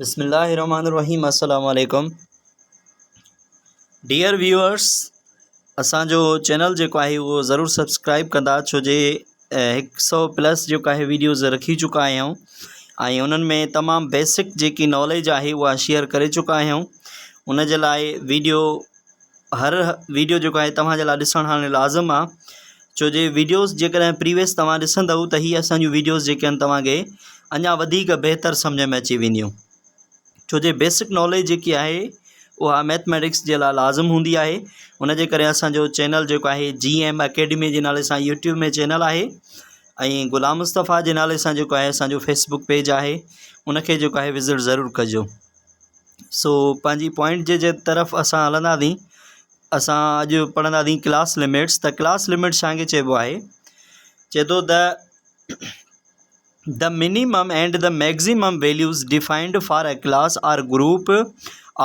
बिस्मिल्लाहिर्रहमानिर्रहीम। अस्सलाम वालेकुम डियर व्यूअर्स, असांजो चैनल जो है वो ज़रूर सब्सक्राइब कंदा, छो जे 100+ जो है वीडियोज़ रखी चुका आहियूं ऐं उन्हनि में तमामु बेसिक जी नॉलेज है वह शेयर करे चुका आहियूं। उन जे लाइ हर वीडियो जो है तव्हांजे लाइ ॾिसणु हाणे लाज़िम आहे, छो जे वीडियोज़ जेकॾहिं प्रीवियस तव्हां ॾिसंदव त हीअ असांजूं वीडियोज़ जेके आहिनि तव्हांखे अञा वधीक बहितर सम्झ में अची वेंदियूं, छो जे बेसिक नॉलेज जी है वह मैथमेटिक्स जे लाइ लाज़िम होंगी है। उन जे करे असांजो चैनल जो है GM अकेडमी के नाले से यूट्यूब में चैनल है ऐं गुलाम मुस्तफ़ा के नाले से जो है असो फेसबुक पेज है, उनके जो है विज़िट ज़रूर कजो। सो पाँची पॉइंट जे तरफ असां हलंदासीं। असां अॼु पढ़ंदासीं क्लास लिमिट्स। त क्लास लिमिट छांखे चइबो आहे, चए थो The minimum and the maximum values defined for a class or group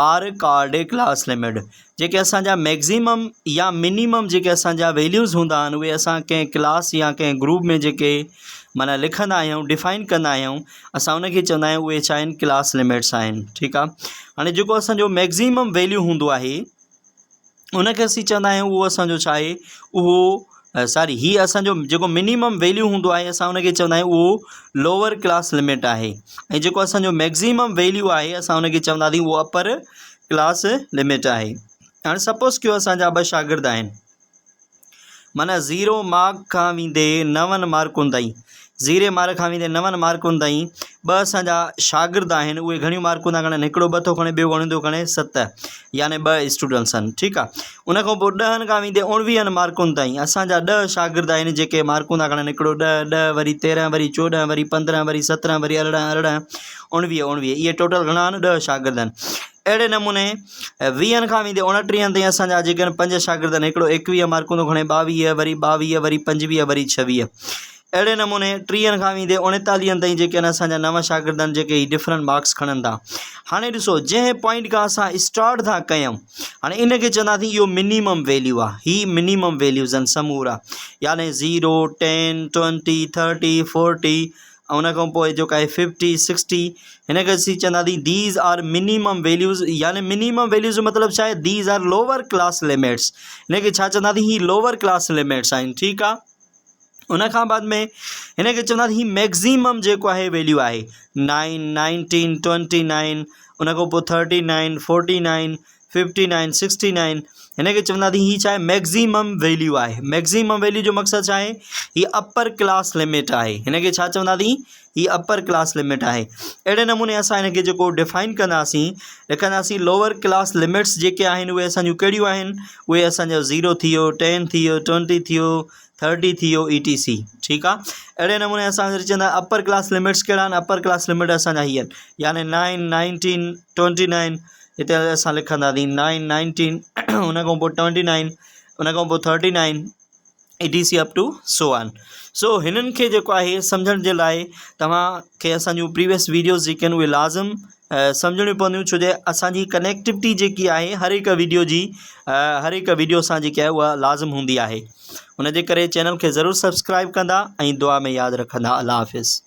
are called a class limit। जेके असांजा मैक्सिमम या मिनिमम जेके असांजा वैल्यूज़ हूंदा आहिनि उहे असां कंहिं क्लास या कंहिं ग्रुप में जेके माना लिखंदा आहियूं, डिफाइन कंदा आहियूं, असां उनखे चवंदा आहियूं उहे छा आहिनि, क्लास लिमिट्स आहिनि। ठीकु आहे। हाणे जेको असांजो मैक्सिमम वैल्यू हूंदो आहे उनखे असीं चवंदा आहियूं उहो असांजो छा आहे, उहो ही असांजो जेको मिनिमम वैल्यू होंदो आहे असां उनखे चवंदा आहियूं उहो लोअर क्लास लिमिट आहे, ऐं जेको असांजो मैक्सिमम वैल्यू आहे असां उनखे चवंदासीं उहो अपर क्लास लिमिट आहे। हाणे सपोज़ कयो असांजा 2 शागिर्द आहिनि, माना 0 मार्क खां वेंदे 9 मार्कुनि ताईं, 0 मार्क खां वेंदे 9 मार्कुनि ताईं 2 असांजा शागिर्द आहिनि, उहे घणियूं मार्कूं था खणनि, हिकिड़ो 2 थो खणे, ॿियो घणियूं थो खणे 7, यानी 2 स्टूडेंट्स आहिनि। ठीकु आहे। उनखां पोइ 10 खां वेंदे 19 मार्कुनि ताईं असांजा 10 शागिर्द आहिनि जेके मार्कूं था खणनि, हिकिड़ो 10, 10 वरी 13 वरी 14 वरी 15 वरी 17 वरी 18, 19, इहे टोटल घणा आहिनि, 10 शागिर्द आहिनि। अहिड़े नमूने 20 खां वेंदे 29 ताईं असांजा जेके 5 शागिर्द आहिनि, हिकिड़ो 21 मार्कूं थो खणे, 22 वरी 22 वरी 25 वरी 26। अहिड़े नमूने 30 खां वेंदे 39 ताईं जेके आहिनि असांजा 9 शागिर्द आहिनि जेके डिफरेंट मार्क्स खणनि था। हाणे ॾिसो, जंहिं पॉइंट खां असां स्टार्ट था कयूं, हाणे इनखे चवंदासीं इहो मिनिमम वैल्यू आहे, ही मिनिमम वैल्यूज़ आहिनि समूरा, यानी 0, 10, 20, 30, 40 ऐं उनखां पोइ जेका आहे 50, 60, हिनखे असीं चवंदासीं दीज आर मिनिमम वैल्यूज़, यानी मिनिमम वैल्यूज़ जो मतिलबु छा आहे, these are lower class limits. हिनखे छा चवंदासीं, ही लोअर क्लास लिमिट्स आहिनि। ठीकु आहे। उनखां बाद में हिनखे चवंदासीं ही मैक्सिमम जेको आहे वैल्यू आहे 9, 19, 29, उनखां पोइ 39, 49, 59, 69, हिनखे चवंदासीं ही छा आहे, मैक्सिमम वैल्यू आहे। मैक्सिमम वैल्यू जो मक़सदु छा आहे, ही अपर क्लास लिमिट आहे। हिनखे छा चवंदासीं, ही अपर क्लास लिमिट आहे। अहिड़े नमूने असां हिनखे जेको डिफाइन कंदासीं, लिखंदासीं लोअर क्लास लिमिट्स जेके आहिनि उहे असांजूं कहिड़ियूं आहिनि, उहे असांजो 0 थी वियो, 10 थी वियो, 20 थी वियो, 30 थी वियो, ETC। ठीकु आहे। अहिड़े नमूने असां चवंदा अपर क्लास लिमिट्स कहिड़ा आहिनि, अपर क्लास लिमिट असांजा हीअ आहिनि, यानी 9, 19, 29, हिते असां लिखंदासीं 9, 19 उनखां पोइ 29, उनखां पोइ 39, ETC up to so on. सो हिननि खे जेको आहे सम्झण जे लाइ तव्हांखे असांजूं प्रीवियस वीडियोज़ जेके आहिनि उहे लाज़िम सम्झणियूं पवंदियूं, छो जे असांजी कनेक्टिविटी जेकी आहे हर हिकु वीडियो सां जेकी आहे उहा लाज़िम हूंदी आहे। उन जे करे चैनल खे ज़रूरु सब्सक्राइब कंदा ऐं दुआ में यादि रखंदा। अल्लाह हाफ़िज़।